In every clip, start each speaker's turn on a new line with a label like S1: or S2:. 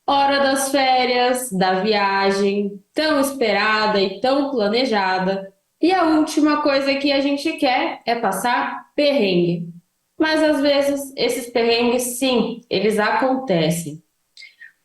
S1: Hora das férias, da viagem, tão esperada e tão planejada. E a última coisa que a gente quer é passar perrengue. Mas às vezes esses perrengues, sim, eles acontecem.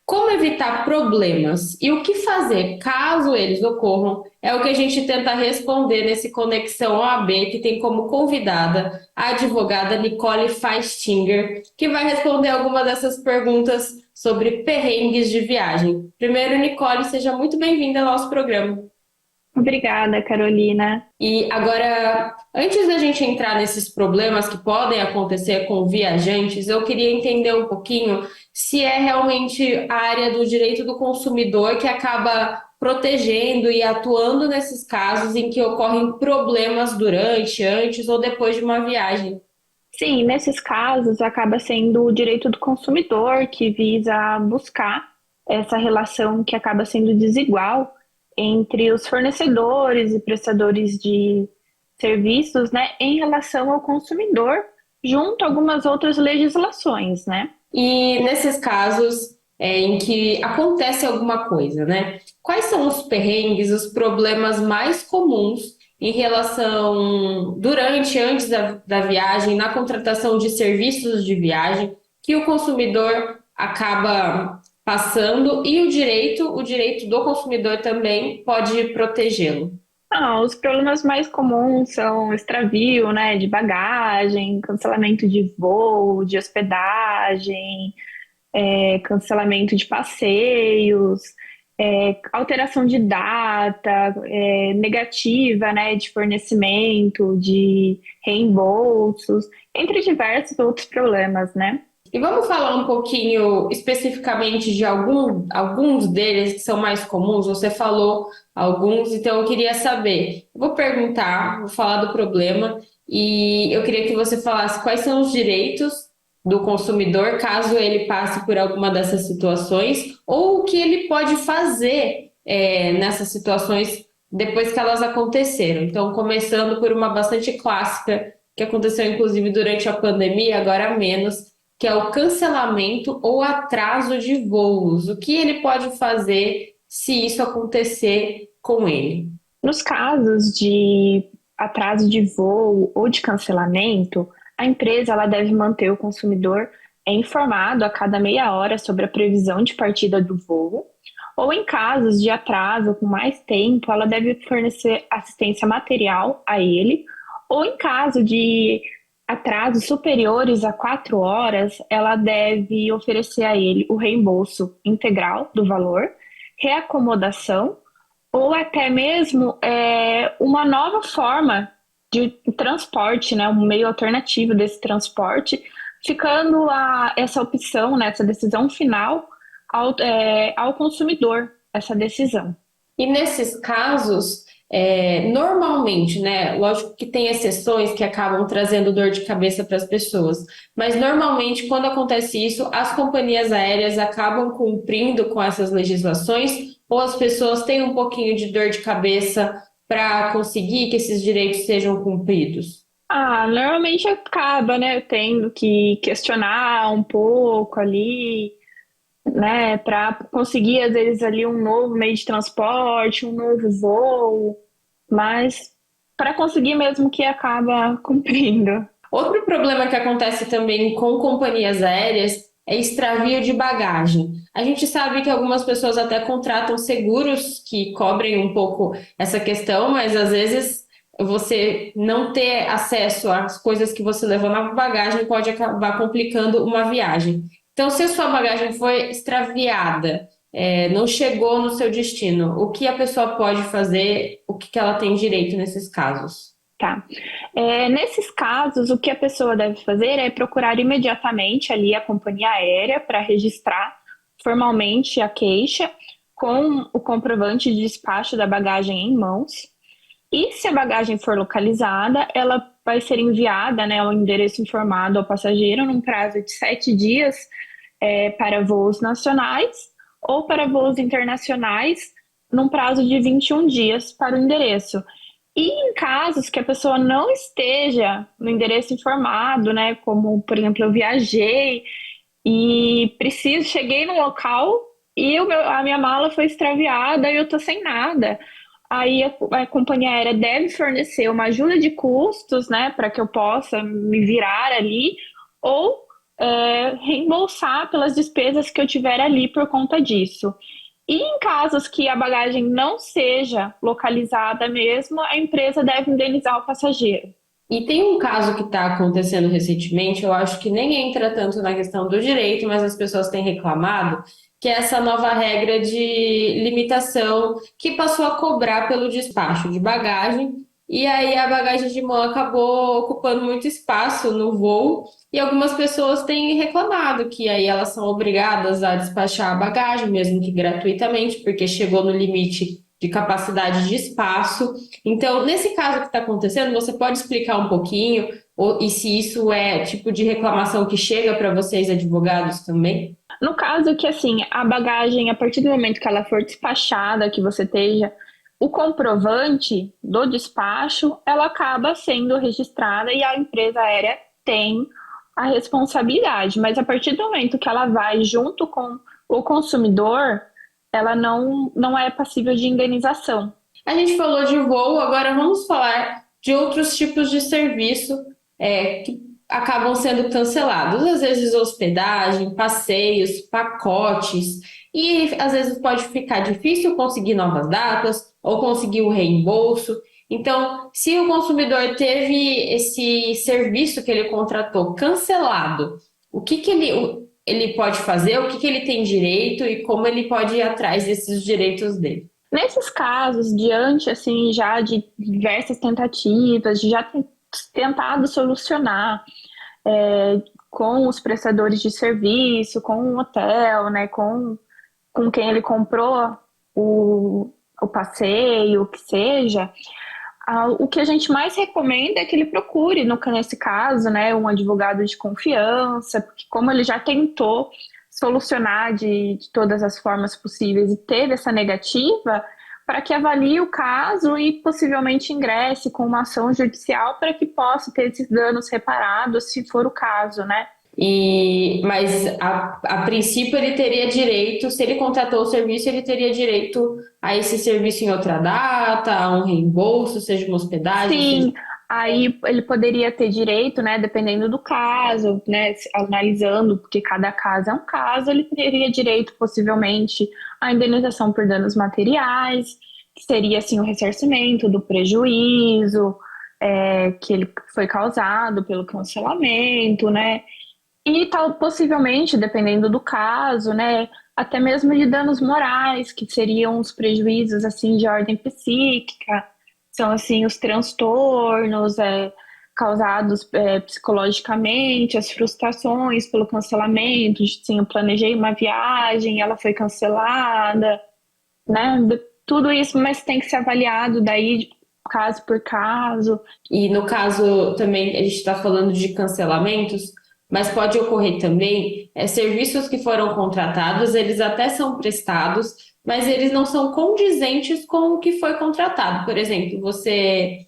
S1: Como evitar problemas e o que fazer caso eles ocorram é o que a gente tenta responder nesse Conexão OAB, que tem como convidada a advogada Nicole Feistinger, que vai responder algumas dessas perguntas sobre perrengues de viagem. Primeiro, Nicole, seja muito bem-vinda ao nosso programa.
S2: Obrigada, Carolina.
S1: E agora, antes da gente entrar nesses problemas que podem acontecer com viajantes, eu queria entender um pouquinho se é realmente a área do direito do consumidor que acaba protegendo e atuando nesses casos em que ocorrem problemas durante, antes ou depois de uma viagem.
S2: Sim, nesses casos acaba sendo o direito do consumidor que visa buscar essa relação que acaba sendo desigual entre os fornecedores e prestadores de serviços, né, em relação ao consumidor, junto a algumas outras legislações, né?
S1: E nesses casos em que acontece alguma coisa, né? Quais são os perrengues, os problemas mais comuns em relação durante, antes da viagem, na contratação de serviços de viagem, que o consumidor acaba passando e o direito do consumidor também pode protegê-lo.
S2: Ah, os problemas mais comuns são extravio, né, de bagagem, cancelamento de voo, de hospedagem, cancelamento de passeios, alteração de data, negativa, né, de fornecimento, de reembolsos, entre diversos outros problemas, né?
S1: E vamos falar um pouquinho especificamente de alguns deles que são mais comuns. Você falou alguns, então eu queria saber. Eu vou perguntar, vou falar do problema e eu queria que você falasse quais são os direitos do consumidor caso ele passe por alguma dessas situações ou o que ele pode fazer nessas situações depois que elas aconteceram. Então, começando por uma bastante clássica que aconteceu inclusive durante a pandemia, agora menos que é o cancelamento ou atraso de voos. O que ele pode fazer se isso acontecer com ele?
S2: Nos casos de atraso de voo ou de cancelamento, a empresa ela deve manter o consumidor informado a cada meia hora sobre a previsão de partida do voo, ou em casos de atraso com mais tempo, ela deve fornecer assistência material a ele, ou em caso de atrasos superiores a 4 horas, ela deve oferecer a ele o reembolso integral do valor, reacomodação ou até mesmo uma nova forma de transporte, né, um meio alternativo desse transporte, ficando essa opção, né, essa decisão final ao consumidor, essa decisão.
S1: E nesses casos, normalmente, né? Lógico que tem exceções que acabam trazendo dor de cabeça para as pessoas, mas normalmente, quando acontece isso, as companhias aéreas acabam cumprindo com essas legislações, ou as pessoas têm um pouquinho de dor de cabeça para conseguir que esses direitos sejam cumpridos.
S2: Ah, normalmente acaba, né, tendo que questionar um pouco ali, né, para conseguir às vezes ali um novo meio de transporte, um novo voo, mas para conseguir mesmo que acaba cumprindo.
S1: Outro problema que acontece também com companhias aéreas é extravio de bagagem. A gente sabe que algumas pessoas até contratam seguros que cobrem um pouco essa questão, mas às vezes você não ter acesso às coisas que você levou na bagagem pode acabar complicando uma viagem. Então, se a sua bagagem foi extraviada, não chegou no seu destino, o que a pessoa pode fazer, o que ela tem direito nesses casos?
S2: Tá. Nesses casos, o que a pessoa deve fazer é procurar imediatamente ali a companhia aérea para registrar formalmente a queixa com o comprovante de despacho da bagagem em mãos. E se a bagagem for localizada, ela vai ser enviada, né, ao endereço informado ao passageiro num prazo de 7 dias, para voos nacionais ou para voos internacionais num prazo de 21 dias para o endereço. E em casos que a pessoa não esteja no endereço informado, né, como por exemplo eu viajei e cheguei no local e a minha mala foi extraviada e eu tô sem nada. Aí a companhia aérea deve fornecer uma ajuda de custos, né, para que eu possa me virar ali, ou reembolsar pelas despesas que eu tiver ali por conta disso. E em casos que a bagagem não seja localizada mesmo, a empresa deve indenizar o passageiro.
S1: E tem um caso que está acontecendo recentemente, eu acho que nem entra tanto na questão do direito, mas as pessoas têm reclamado, que é essa nova regra de limitação que passou a cobrar pelo despacho de bagagem, e aí a bagagem de mão acabou ocupando muito espaço no voo, e algumas pessoas têm reclamado que aí elas são obrigadas a despachar a bagagem, mesmo que gratuitamente, porque chegou no limite de capacidade de espaço. Então, nesse caso que está acontecendo, você pode explicar um pouquinho, e se isso é tipo de reclamação que chega para vocês, advogados, também?
S2: No caso que, assim, a bagagem, a partir do momento que ela for despachada, que você esteja, o comprovante do despacho, ela acaba sendo registrada e a empresa aérea tem a responsabilidade. Mas a partir do momento que ela vai junto com o consumidor, ela não é passível de indenização.
S1: A gente falou de voo, agora vamos falar de outros tipos de serviço que acabam sendo cancelados. Às vezes hospedagem, passeios, pacotes, e às vezes pode ficar difícil conseguir novas datas ou conseguir o reembolso. Então, se o consumidor teve esse serviço que ele contratou cancelado, o que que ele pode fazer, o que que ele tem direito e como ele pode ir atrás desses direitos dele?
S2: Nesses casos, diante assim já de diversas tentativas, de já tentado solucionar com os prestadores de serviço, com o hotel, né, com quem ele comprou o passeio, o que seja, o que a gente mais recomenda é que ele procure, nesse caso, né, um advogado de confiança, porque como ele já tentou solucionar de todas as formas possíveis e teve essa negativa, para que avalie o caso e possivelmente ingresse com uma ação judicial para que possa ter esses danos reparados, se for o caso, né?
S1: Mas a princípio ele teria direito, se ele contratou o serviço, ele teria direito a esse serviço em outra data, a um reembolso, seja uma hospedagem, seja.
S2: Sim, aí ele poderia ter direito, né, dependendo do caso, né, analisando, porque cada caso é um caso, ele teria direito possivelmente à indenização por danos materiais, que seria assim o ressarcimento do prejuízo que ele foi causado pelo cancelamento, né, e tal, possivelmente, dependendo do caso, né, até mesmo de danos morais, que seriam os prejuízos assim de ordem psíquica, são assim os transtornos causados psicologicamente, as frustrações pelo cancelamento, de, sim, eu planejei uma viagem, ela foi cancelada, né? Tudo isso, mas tem que ser avaliado daí caso por caso.
S1: E no caso também a gente está falando de cancelamentos, mas pode ocorrer também serviços que foram contratados, eles até são prestados, mas eles não são condizentes com o que foi contratado. Por exemplo, você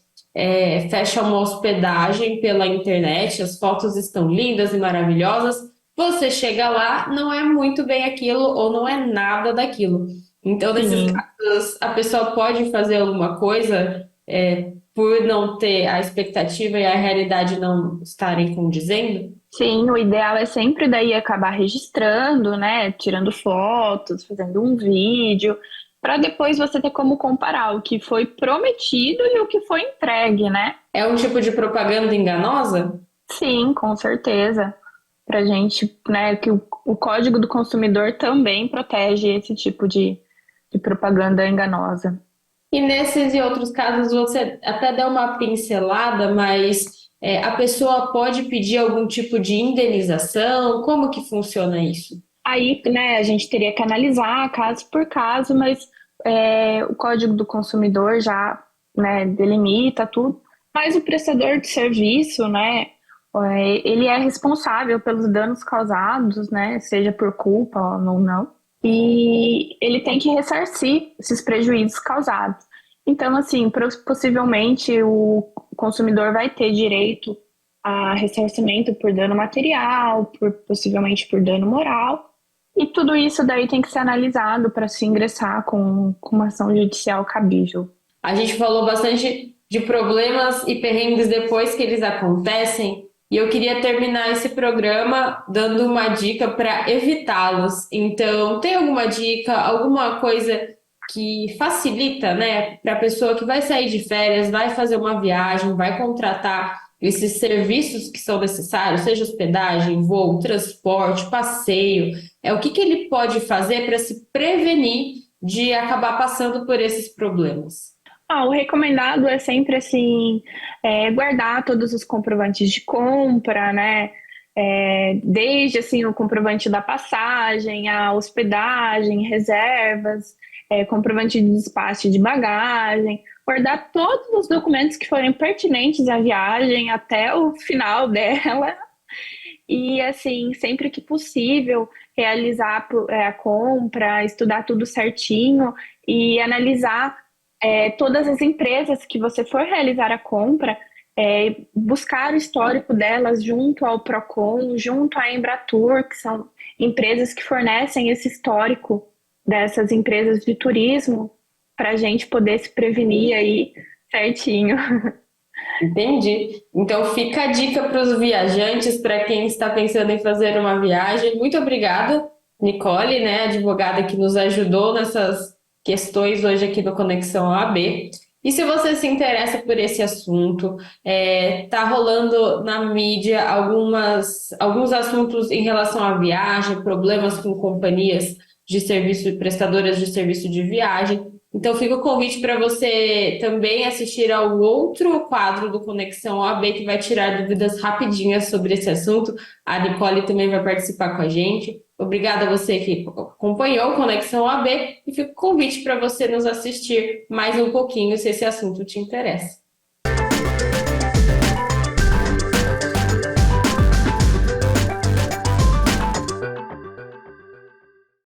S1: fecha uma hospedagem pela internet, as fotos estão lindas e maravilhosas, você chega lá, não é muito bem aquilo ou não é nada daquilo. Então, nesses
S2: Sim,
S1: casos, a pessoa pode fazer alguma coisa por não ter a expectativa e a realidade não estarem condizendo?
S2: sim, o ideal é sempre daí acabar registrando, né? Tirando fotos, fazendo um vídeo, para depois você ter como comparar o que foi prometido e o que foi entregue, né?
S1: É um tipo de propaganda enganosa?
S2: Sim, com certeza. Para gente, né, que o Código do Consumidor também protege esse tipo de propaganda enganosa.
S1: E nesses e outros casos você até deu uma pincelada, mas a pessoa pode pedir algum tipo de indenização? Como que funciona isso?
S2: Aí, né, a gente teria que analisar caso por caso, mas o Código do Consumidor já, né, delimita tudo. Mas o prestador de serviço, né, ele é responsável pelos danos causados, né, seja por culpa ou não, e ele tem que ressarcir esses prejuízos causados. Então, assim, possivelmente o consumidor vai ter direito a ressarcimento por dano material, possivelmente por dano moral, E tudo isso daí tem que ser analisado para se ingressar com uma ação judicial cabível.
S1: A gente falou bastante de problemas e perrengues depois que eles acontecem, e eu queria terminar esse programa dando uma dica para evitá-los. Então, tem alguma dica, alguma coisa que facilita, né, para a pessoa que vai sair de férias, vai fazer uma viagem, vai contratar esses serviços que são necessários, seja hospedagem, voo, transporte, passeio, o que que ele pode fazer para se prevenir de acabar passando por esses problemas?
S2: O recomendado é sempre assim, guardar todos os comprovantes de compra, né? Desde assim o comprovante da passagem, a hospedagem, reservas, comprovante de despacho de bagagem, guardar todos os documentos que forem pertinentes à viagem até o final dela e assim, sempre que possível, realizar a compra, estudar tudo certinho e analisar todas as empresas que você for realizar a compra, buscar o histórico delas junto ao Procon, junto à Embratur, que são empresas que fornecem esse histórico dessas empresas de turismo, para a gente poder se prevenir aí certinho.
S1: Entendi. Então fica a dica para os viajantes, para quem está pensando em fazer uma viagem. Muito obrigada, Nicole, né, advogada que nos ajudou nessas questões hoje aqui no Conexão OAB. E se você se interessa por esse assunto, tá rolando na mídia alguns assuntos em relação à viagem, problemas com companhias de serviço, prestadoras de serviço de viagem. Então, fica o convite para você também assistir ao outro quadro do Conexão OAB, que vai tirar dúvidas rapidinhas sobre esse assunto. A Nicole também vai participar com a gente. Obrigada a você que acompanhou o Conexão OAB e fica o convite para você nos assistir mais um pouquinho, se esse assunto te interessa.